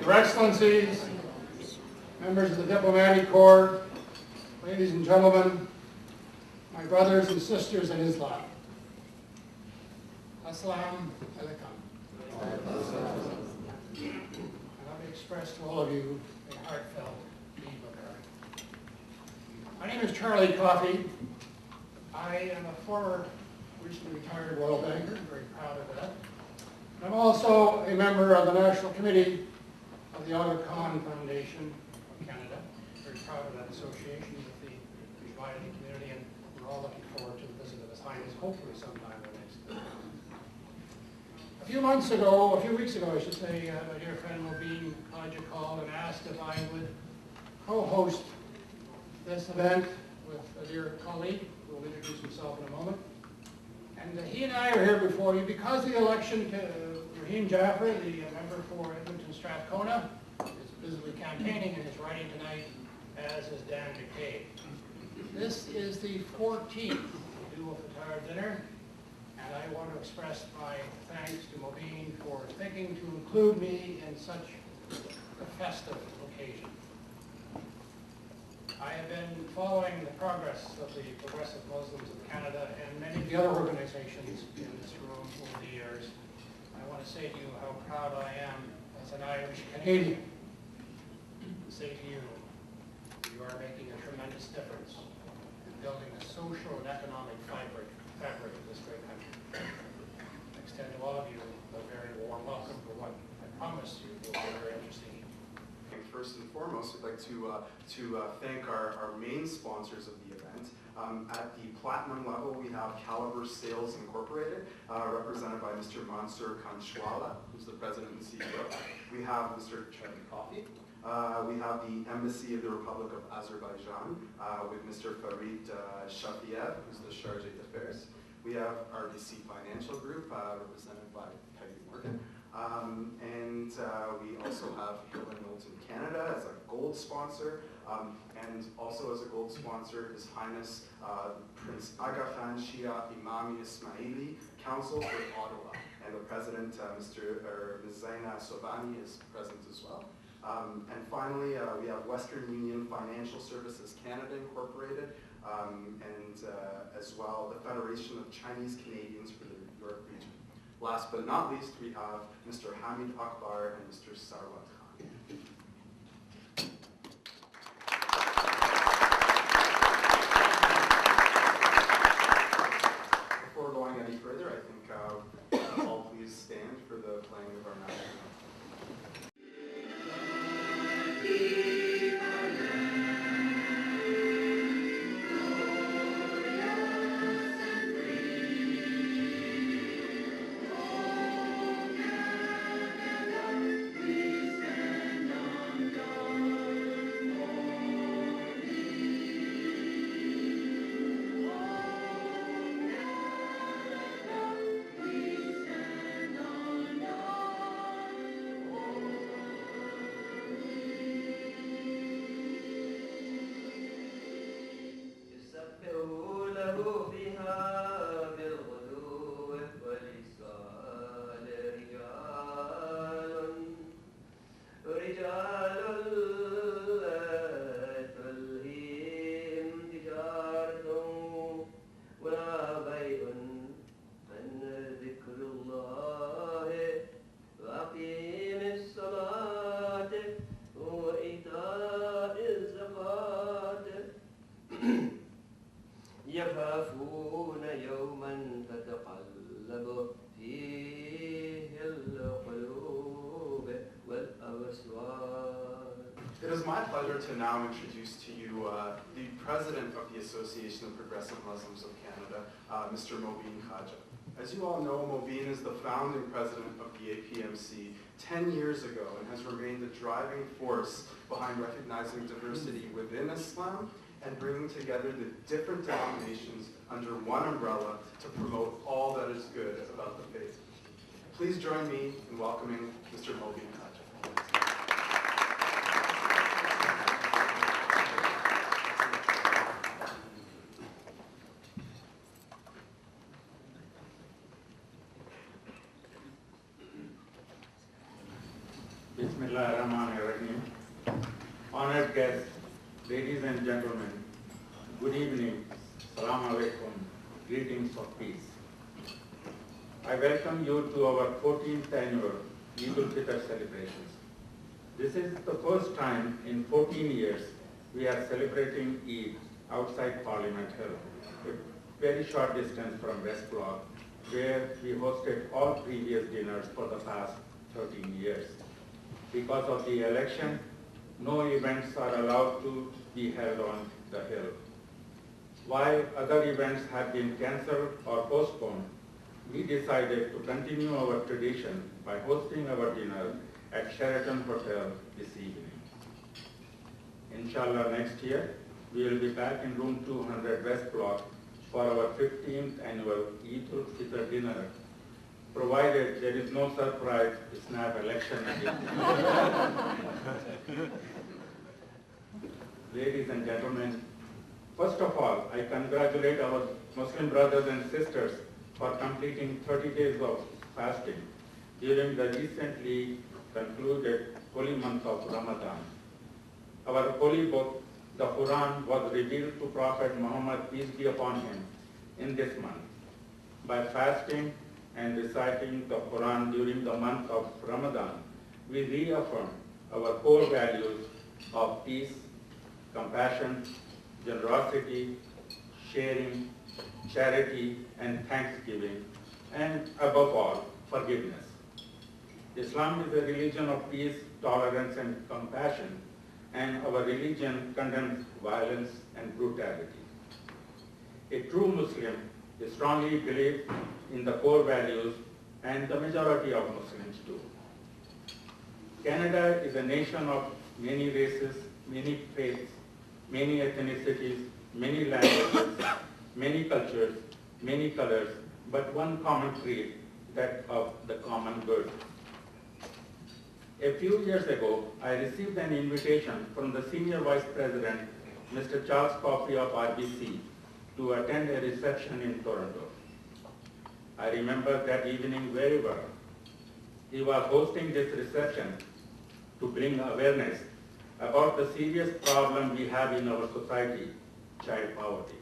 Your Excellencies, members of the Diplomatic Corps, ladies and gentlemen, my brothers and sisters in Islam, Assalamu alaikum. And let me express to all of you a heartfelt Eid-ul-Fitr. My name is Charlie Coffey. I am a former, recently retired Royal Banker, I'm very proud of that. I'm also a member of the National Committee of the Aga Khan Foundation of Canada. Very proud of that association with the divided community, and we're all looking forward to the visit of His Highness, hopefully sometime in the next. A few weeks ago, I should say, my dear friend Mobeen Khaja called and asked if I would co-host this event with a dear colleague who will introduce himself in a moment. And he and I are here before you because the election to Rahim Jaffer, the member for Edmonton Strathcona, is busily campaigning and is writing tonight, as is Dan McCabe. This is the 14th Eid-ul-Fitr dinner, and I want to express my thanks to Mobeen for thinking to include me in such a festive occasion. I have been following the progress of the Progressive Muslims of Canada and many of the other organizations in this room over the years. I want to say to you how proud I am as an Irish Canadian to say to you, you are making a tremendous difference in building the social and economic fabric of this great country. I extend to all of you a very warm welcome for what I promise you will be a very interesting evening. First and foremost, we'd like to thank our main sponsors of the event. At the platinum level, we have Caliber Sales Incorporated, represented by Mr. Mansour Kanchwala, who's the president and CEO. We have Mr. Charlie Coffey. We have the Embassy of the Republic of Azerbaijan with Mr. Farid Shafiev, who's the Chargé d'Affaires. We have RBC Financial Group, represented by Peggy Morgan. And we also have Hill & Knowlton Canada as a gold sponsor, and also as a gold sponsor, His Highness Prince Aga Khan Shia Imami Ismaili Council for Ottawa, and the President, Ms. Zaina Sobani, is present as well. And finally, we have Western Union Financial Services Canada Incorporated, and as well the Federation of Chinese Canadians for the York region. Last but not least, we have Mr. Hamid Akbar and Mr. Sarwat Khan. Before going any further, I think all please stand for the playing of our national anthem. يخافون يوما تتقلب فيه القلوب والأبصار. It is my pleasure to now introduce to you the President of the Association of Progressive Muslims of Canada, Mr. Mobeen Khaja. As you all know, Mobeen is the founding president of the APMC 10 years ago and has remained a driving force behind recognizing diversity within Islam and bringing together the different denominations under one umbrella to promote all that is good about the faith. Please join me in welcoming Mr. Mobeen Khaja. Bismillahirrahmanirrahim. Honored guests, ladies and gentlemen, good evening. Assalamu alaikum. Greetings of peace. I welcome you to our 14th annual Eid-ul-Fitr celebrations. This is the first time in 14 years we are celebrating Eid outside Parliament Hill, a very short distance from West Block, where we hosted all previous dinners for the past 13 years. Because of the election, no events are allowed to be held on the hill. While other events have been cancelled or postponed, we decided to continue our tradition by hosting our dinner at Sheraton Hotel this evening. Inshallah, next year, we will be back in room 200 West Block for our 15th annual Eid-ul-Fitr dinner, provided there is no surprise snap election again. Ladies and gentlemen, first of all, I congratulate our Muslim brothers and sisters for completing 30 days of fasting during the recently concluded holy month of Ramadan. Our holy book, the Quran, was revealed to Prophet Muhammad, peace be upon him, in this month. By fasting and reciting the Quran during the month of Ramadan, we reaffirm our core values of peace, compassion, generosity, sharing, charity, and thanksgiving, and above all, forgiveness. Islam is a religion of peace, tolerance, and compassion, and our religion condemns violence and brutality. A true Muslim strongly believes in the core values, and the majority of Muslims do. Canada is a nation of many races, many faiths, many ethnicities, many languages, many cultures, many colors, but one common trait, that of the common good. A few years ago, I received an invitation from the Senior Vice President, Mr. Charles Coffey of RBC, to attend a reception in Toronto. I remember that evening very well. He was hosting this reception to bring awareness about the serious problem we have in our society, child poverty.